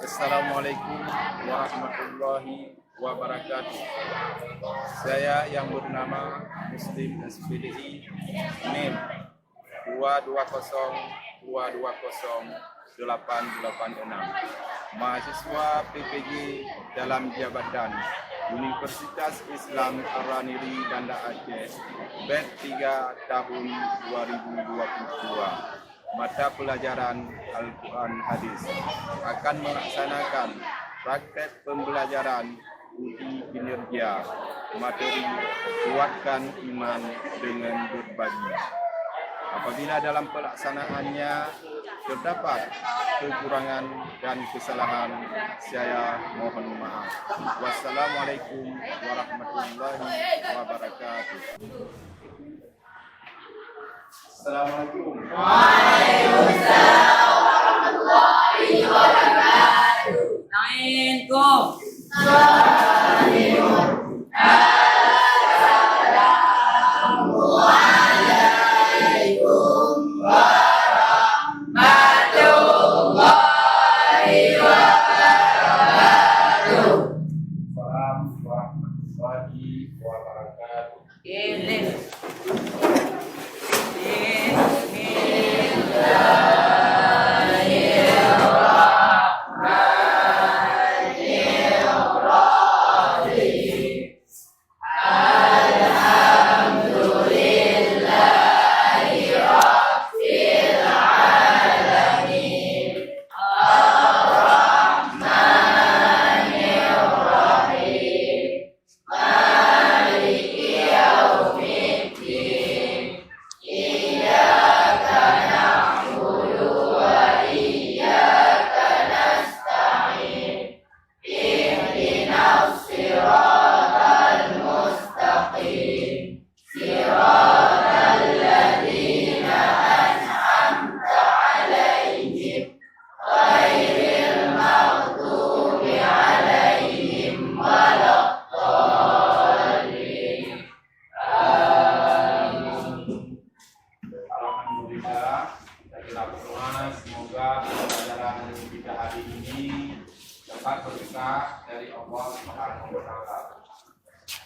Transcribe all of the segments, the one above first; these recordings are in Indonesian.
Assalamualaikum warahmatullahi wabarakatuh. Saya yang bernama Muslim SPDI NIM 220220886, mahasiswa PPG dalam jabatan Universitas Islam Ar-Raniri Banda Aceh, BET 3 tahun 2022. Mata pelajaran Al-Quran Hadis akan melaksanakan praktek pembelajaran uji kinerja materi kuatkan iman dengan berbagi. Apabila dalam pelaksanaannya terdapat kekurangan dan kesalahan, saya mohon maaf. Wassalamualaikum warahmatullahi wabarakatuh. Assalamualaikum. Waalaikumsalam warahmatullahi wabarakatuh. Assalamualaikum. Assalamualaikum warahmatullahi wabarakatuh. Assalamualaikum warahmatullahi wabarakatuh. Semoga pelajaran kita hari ini dapat berkah dari Allah Subhanahu wa Ta'ala.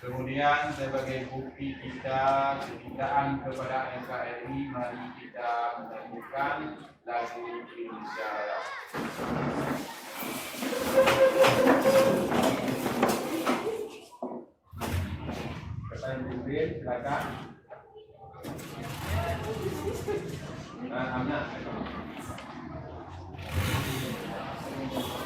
Kemudian sebagai bukti kita kecintaan kepada NKRI, mari kita menyanyikan lagu Insyaallah. Pertanyaan Jibril, silakan. Amna. Indonesia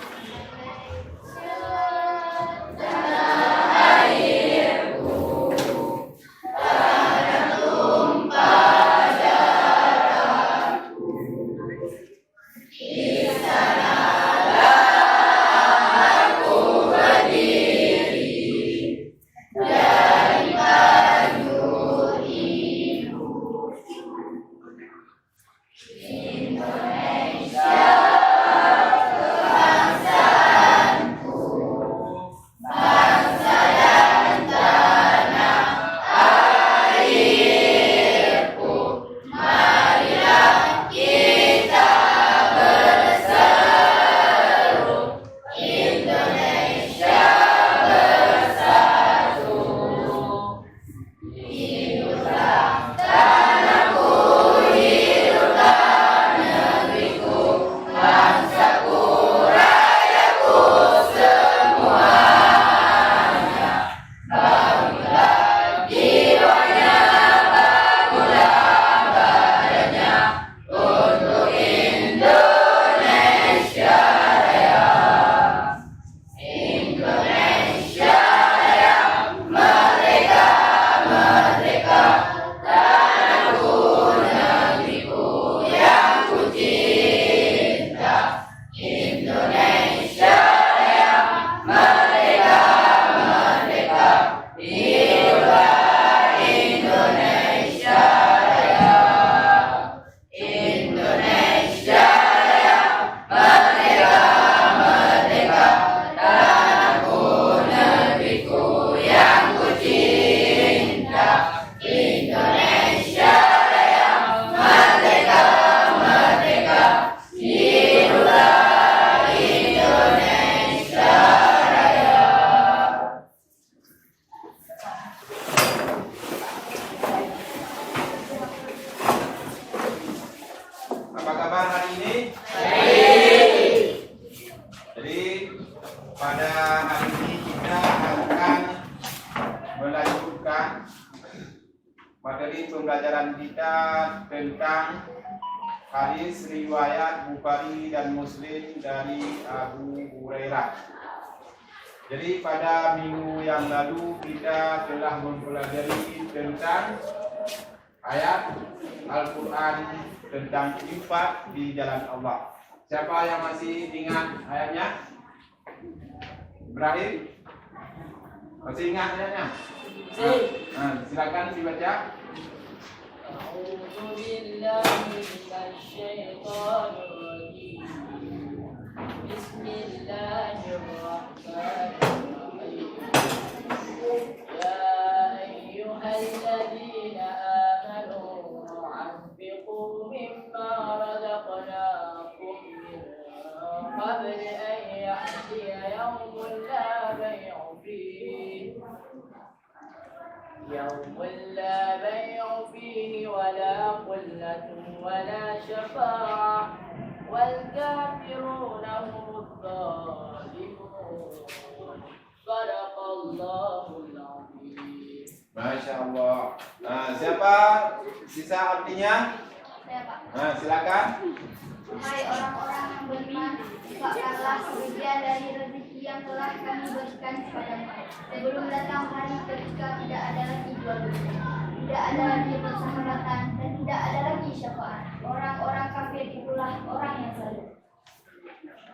materi pembelajaran kita tentang hadis riwayat Bukhari dan Muslim dari Abu Hurairah. Jadi pada minggu yang lalu kita telah mempelajari tentang ayat Al-Quran tentang infak di jalan Allah. Siapa yang masih ingat ayatnya? Ibrahim? Masih ingat ayatnya? Silakan dibaca. A'udzu billahi minasyaitonir rajim. Bismillahirrahmanirrahim. Ya ayyuhalladzina amanu anfiqu mimma razaqnakum min qabli an ya'tiya yawmun la bay'un fihi ولا قلة ولا شفاعة والكافرون هم الظالمون صدق الله العظيم. Masya Allah. Nah, siapa sisa artinya? Saya, Pak. Nah, silakan. Hai orang-orang yang beriman, infakkanlah sebagian dari rezeki yang telah kami berikan kepadamu sebelum datang hari ketika tidak ada lagi jual beli, tidak ada lagi persahabatan, dan tidak ada lagi syafaat. Orang-orang kafir itulah orang yang zalim.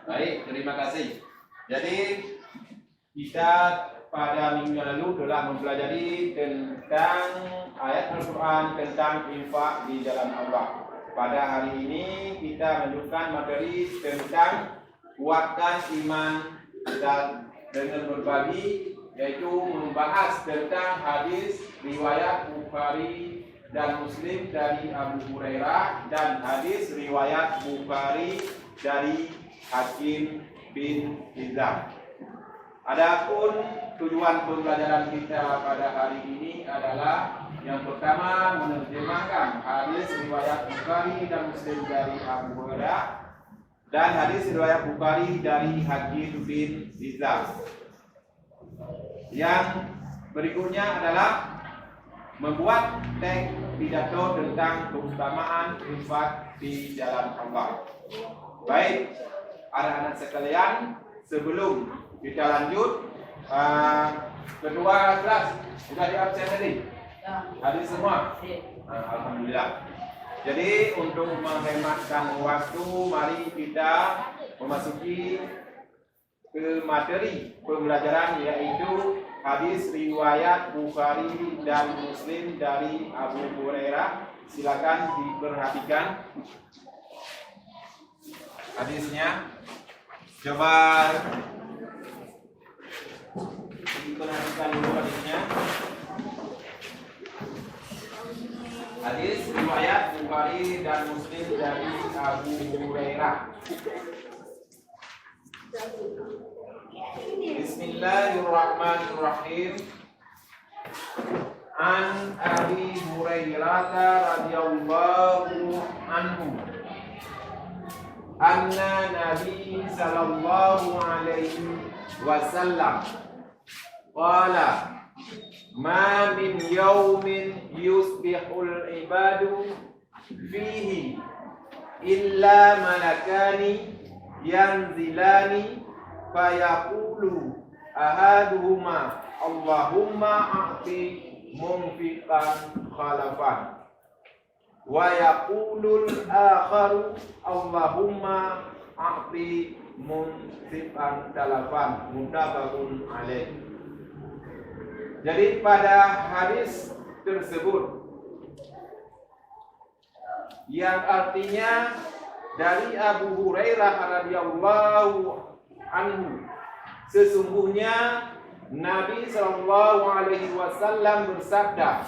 Baik, terima kasih. Jadi kita pada minggu lalu telah mempelajari tentang ayat Al-Quran tentang infak di jalan Allah. Pada hari ini kita melanjutkan materi tentang kuatkan iman dan dengan berbagi, yaitu membahas tentang hadis riwayat Bukhari dan Muslim dari Abu Hurairah dan hadis riwayat Bukhari dari Hakim bin Hizam. Adapun tujuan pembelajaran kita pada hari ini adalah yang pertama menerjemahkan hadis riwayat Bukhari dan Muslim dari Abu Hurairah dan hadis riwayat Bukhari dari Hakim bin Hizam. Yang berikutnya adalah membuat teks pidato tentang keutamaan infak di jalan Allah. Baik, anak-anak sekalian, sebelum kita lanjut, kedua kelas sudah di absen tadi? Hadir semua? Alhamdulillah. Jadi untuk menghematkan waktu, mari kita memasuki ke materi pembelajaran, yaitu hadis riwayat Bukhari dan Muslim dari Abu Hurairah. Silakan diperhatikan hadisnya. Coba diperhatikan dulu hadisnya. Hadis riwayat Bukhari dan Muslim dari Abu Hurairah. Bismillahirrahmanirrahim. An Abi Hurairah radhiyallahu anhu anna Nabi sallallahu alaihi wasallam qala ma min yawmin yusbihul ibadu fihi illa malakani yanzilani fayaqulu ahaduhuma Allahumma a'ti munfiqan khalafan wa yaqulul akharu Allahumma a'ti munfiqan talafan. Muttafaqun alaih. Jadi pada hadis tersebut yang artinya dari Abu Hurairah radhiyallahu anhu, sesungguhnya Nabi sallallahu alaihi wasallam bersabda,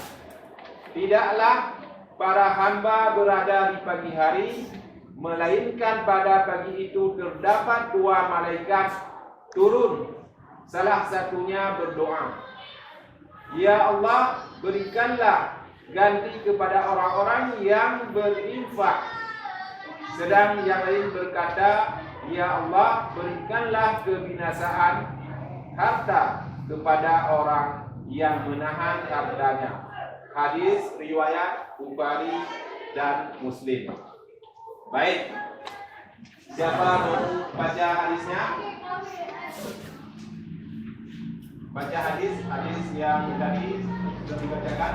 tidaklah para hamba berada di pagi hari melainkan pada pagi itu terdapat dua malaikat turun, salah satunya berdoa, ya Allah, berikanlah ganti kepada orang-orang yang berinfak. Sedang yang lain berkata, ya Allah, berikanlah kebinasaan harta kepada orang yang menahan sabdanya. Hadis riwayat Bukhari dan Muslim. Baik. Siapa mau baca hadisnya? Baca hadis yang tadi sudah dibacakan.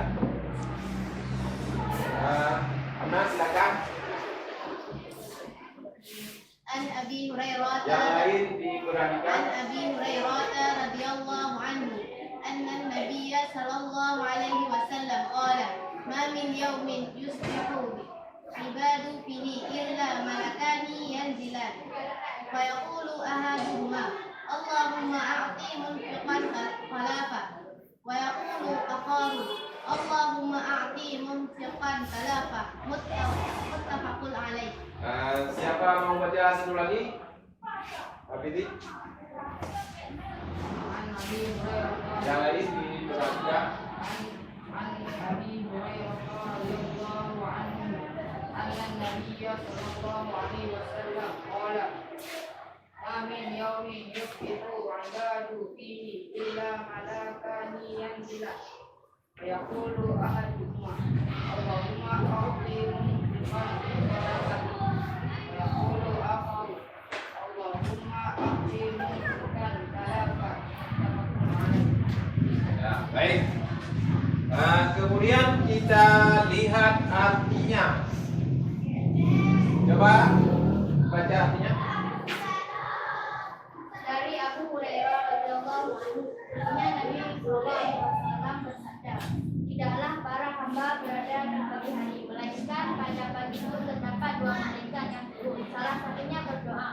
Amna silakan. An Abi Hurairah Yang lain diperhatikan. An Abi Hurairah radhiyallahu anhu anna an-nabiyya sallallahu alaihi wasallam qala ma min yawmin yusbihu ibadu fihi illa malakani yanzilan fa yaqulu ahaduhuma Allahumma a'ti munfiqan khalafa wa yaqulu akharu Allahumma a'ti munfiqan khalafa muttafaqun alaih. Siapa mau baca satu lagi? Hafidhi. Yang lain diperhatikan. عن أبي هريرة رضي الله عنه أن النبي صلى الله عليه وسلم قال ما من يوم يصبح عباد فيه إلا ملكان ينزلان فيقول أحدهما اللهم أعطي منفقا خلفا ويقول آخر اللهم أعطي منفقا خلفا. Ya, baik. Kemudian kita lihat artinya. Coba baca artinya. Dari Abu Hurairah radhiyallahu anhu, Nabi sallallahu alaihi wasallam bersabda, tidaklah para hamba berada di pagi hari, melainkan pada pagi itu terdapat dua malaikat yang turun. Salah satunya berdoa,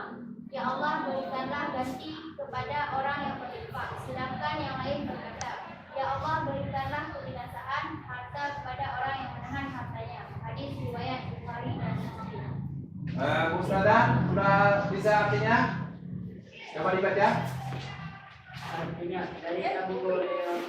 ya Allah berikanlah ganti kepada orang yang berinfak. Sedangkan yang lain berkata, ya Allah berikanlah kebinasaan harta kepada orang yang menahan hartanya. Hadis riwayat Bukhari dan Muslim. Ustazah, sudah bisa artinya? Coba dibaca. Artinya dari Abu Hurairah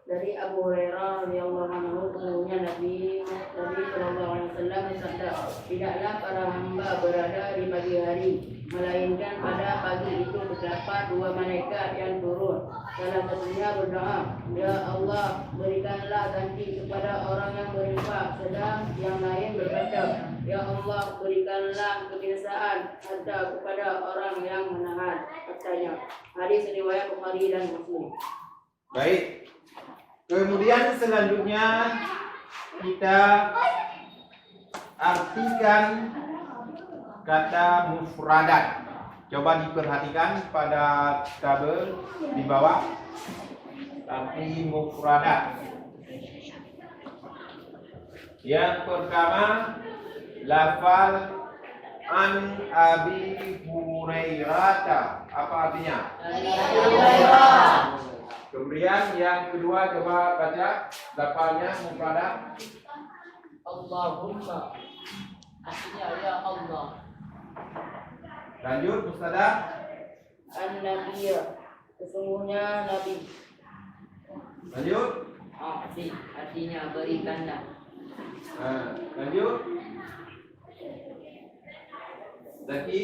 dari Abu Hurairah radhiyallahu anhu, sesungguhnya Nabi sallallahu alaihi wasallam bersabda, tidaklah para hamba berada di pagi hari, melainkan pada pagi itu terdapat dua malaikat yang turun. Salah satunya berdoa, ya Allah berikanlah ganti kepada orang yang berinfak. Sedang yang lain berkata, ya Allah berikanlah kebinasaan harta kepada orang yang menahan hartanya. Hadis riwayat Bukhari dan Muslim. Baik. Kemudian selanjutnya kita artikan kata mufradat. Coba diperhatikan pada tabel di bawah. Arti mufradat. Yang pertama, lafal an Abi Hurairah. Apa artinya? Kemudian yang kedua, coba baca lafalnya mufradat. Allahumma, artinya ya Allah. Lanjut Ustazah. An-Nabiyya, sesungguhnya Nabi. Lanjut. Artinya berikanlah. Lanjut. Zaki.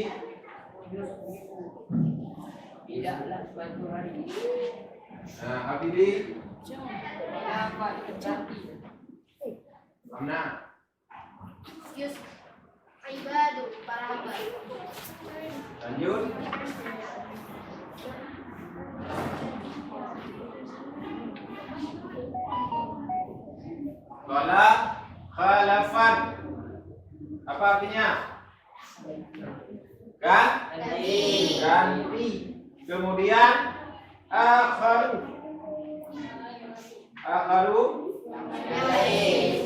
Tidaklah suatu hari Hafidhi. dapat terjadi Amna. Yus ibadu para hamba. Lanjut. Qala khalafan. Apa artinya? Ganti. Kemudian akharu.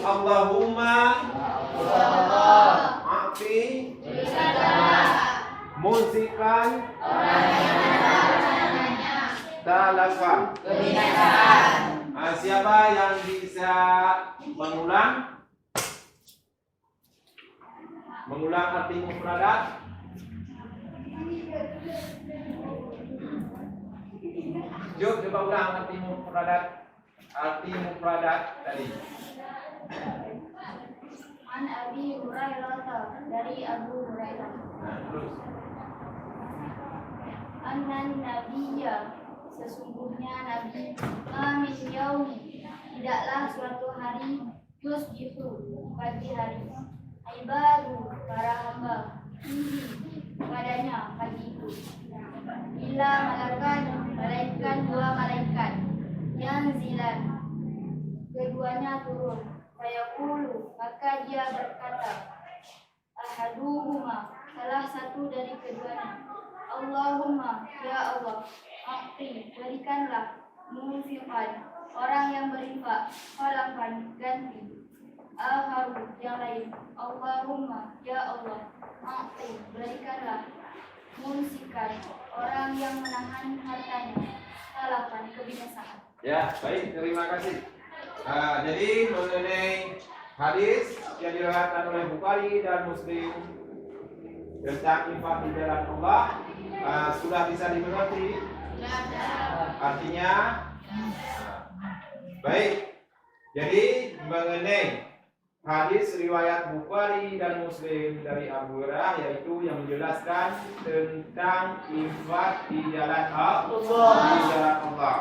Allahumma a'ti musikan talafan. Siapa yang bisa mengulang arti mufradat? Coba ulang arti mufradat tadi. An Abi Hurairah dari Abu Hurairah. Terus. Anan nabiyya, sesungguhnya nabi, amin yaumi, tidaklah suatu hari, yusbihu, pagi hari, ibadu, para hamba, padanya pagi itu, bila malaikat dua malaikat, yang zilan, keduanya turun, fayaqulu, maka dia berkata, ahaduhuma, salah satu dari keduanya, Allahumma, ya Allah, a'ti, berikanlah, munfiqan, orang yang berinfak, khalafan, ganti, akharu, yang lain, Allahumma, ya Allah, a'ti, berikanlah, munsikan, orang yang menahan hartanya, khalafan, kebinasaan. Ya, baik, terima kasih. Jadi mengenai hadis yang diriwayatkan oleh Bukhari dan Muslim tentang infak di jalan Allah, sudah bisa dimengerti? Artinya, baik. Jadi mengenai hadis riwayat Bukhari dan Muslim dari Abu Hurairah, yaitu yang menjelaskan tentang infak di jalan Allah.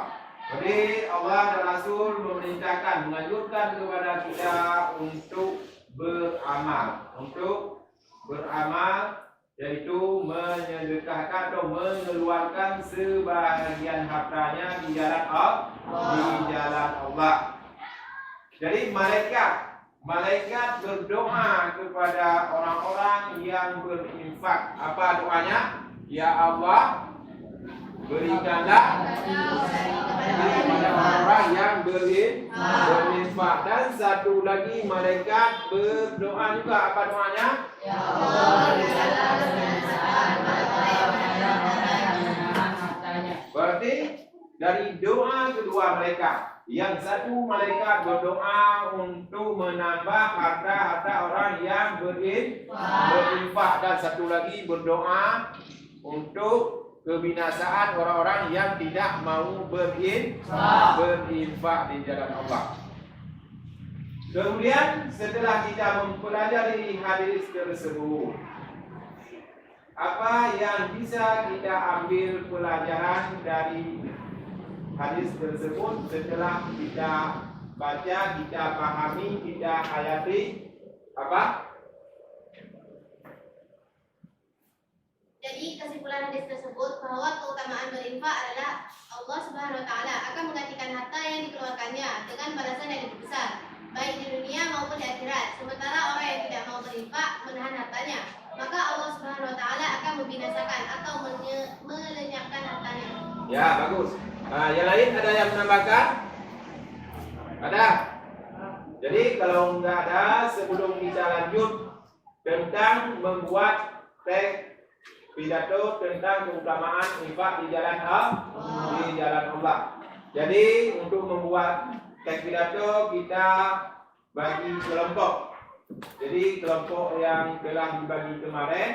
Jadi Allah dan Rasul memerintahkan, menganjurkan kepada kita untuk beramal, yaitu menyedekahkan atau mengeluarkan sebahagian hartanya di jalan Allah. Jadi malaikat berdoa kepada orang-orang yang berinfak. Apa doanya? Ya Allah, berikanlah kepada orang yang berinfak. Dan satu lagi malaikat berdoa juga. Apa doanya? Ya Allah, berikanlah berarti dari doa kedua mereka, yang satu malaikat berdoa untuk menambah harta orang yang berinfak, dan satu lagi berdoa untuk kebinasaan orang-orang yang tidak mau berinfak di jalan Allah. Kemudian setelah kita mempelajari hadis tersebut, apa yang bisa kita ambil pelajaran dari hadis tersebut setelah kita baca, kita pahami, kita hayati? Apa? Jadi kesimpulan hadis tersebut bahwa keutamaan berinfak adalah Allah Subhanahu wa taala akan menggantikan harta yang dikeluarkannya dengan balasan yang lebih besar, baik di dunia maupun di akhirat. Sementara orang yang tidak mau berinfak, menahan hartanya, maka Allah Subhanahu wa taala akan membinasakan atau melenyapkan hartanya. Ya, bagus. Yang lain ada yang menambahkan? Ada? Jadi kalau nggak ada, sebelum kita lanjut tentang membuat teks pidato tentang keutamaan infak di jalan Allah. Jadi untuk membuat teks pidato kita bagi kelompok. Jadi kelompok yang telah dibagi kemarin,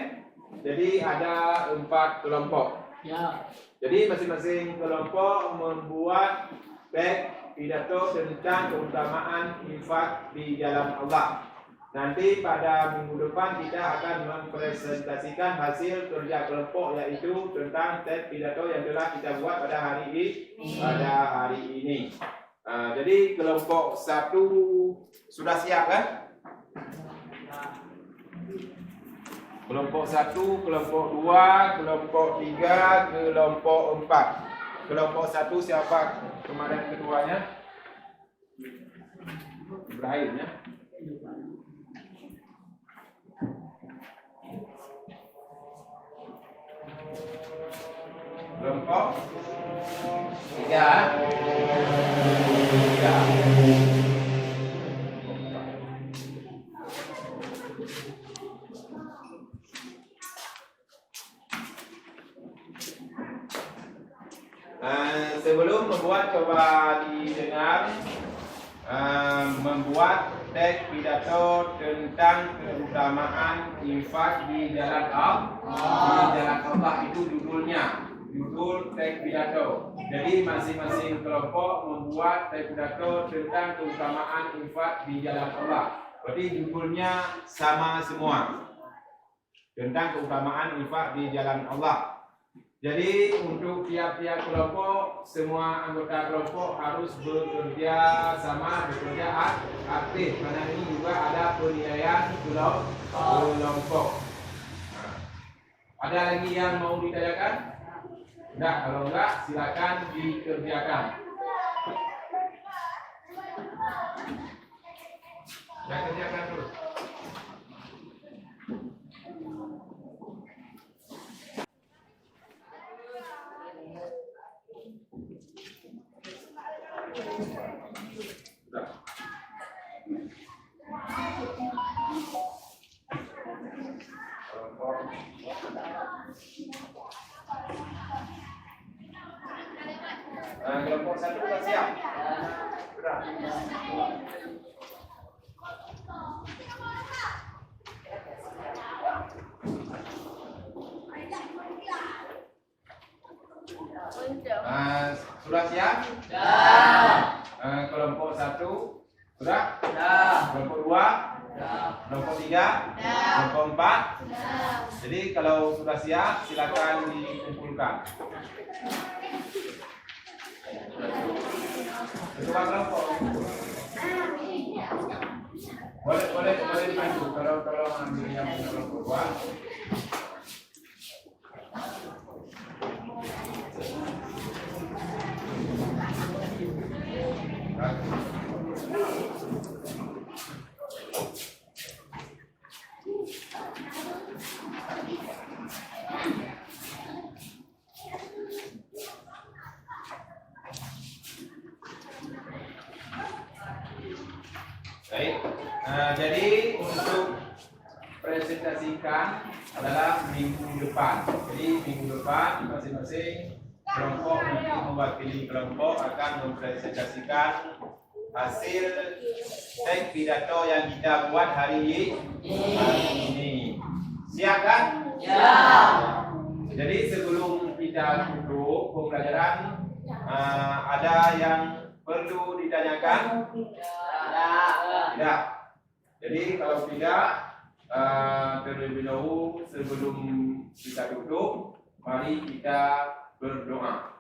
jadi ada 4 kelompok. Ya. Jadi masing-masing kelompok membuat teks pidato tentang keutamaan infak di jalan Allah. Nanti pada minggu depan kita akan mempresentasikan hasil kerja kelompok, yaitu tentang teks pidato yang telah kita buat pada hari ini. Jadi kelompok 1 sudah siap kan? Kelompok 1, kelompok 2, kelompok 3, kelompok 4. Kelompok 1 siapa kemarin ketuanya? Ibrahim ya. Kelompok 3. Sebelum membuat, coba didengar membuat teks pidato tentang keutamaan infak di jalan Allah. Itu judul teks pidato. Jadi masing-masing kelompok membuat teks pidato tentang keutamaan infak di jalan Allah. Berarti judulnya sama semua, tentang keutamaan infak di jalan Allah. Jadi untuk tiap-tiap kelompok, semua anggota kelompok harus bekerja sama, bekerja aktif. Karena ini juga ada penilaian kelompok. Nah, ada lagi yang mau ditanyakan? Enggak, kalau enggak silakan dikerjakan. Ya, kerjakan dulu. Kelompok satu sudah siap? Sudah. Sudah siap? Kelompok satu sudah? Kelompok dua? Kelompok tiga? Kelompok empat? Jadi kalau sudah siap silakan dikumpulkan. Ketua kelompok. Boleh dibantu kalau ambil yang kelompok dua. Baik, jadi untuk presentasikan adalah minggu depan. Jadi minggu depan masing-masing kelompok mewakili kelompok akan mempresentasikan hasil teks pidato yang kita buat hari ini. Siap kan? Siap. Jadi sebelum kita tutup pembelajaran, ada yang perlu ditanyakan? Tidak. Jadi kalau tidak, terlebih dahulu sebelum kita tutup, mari kita berdoa.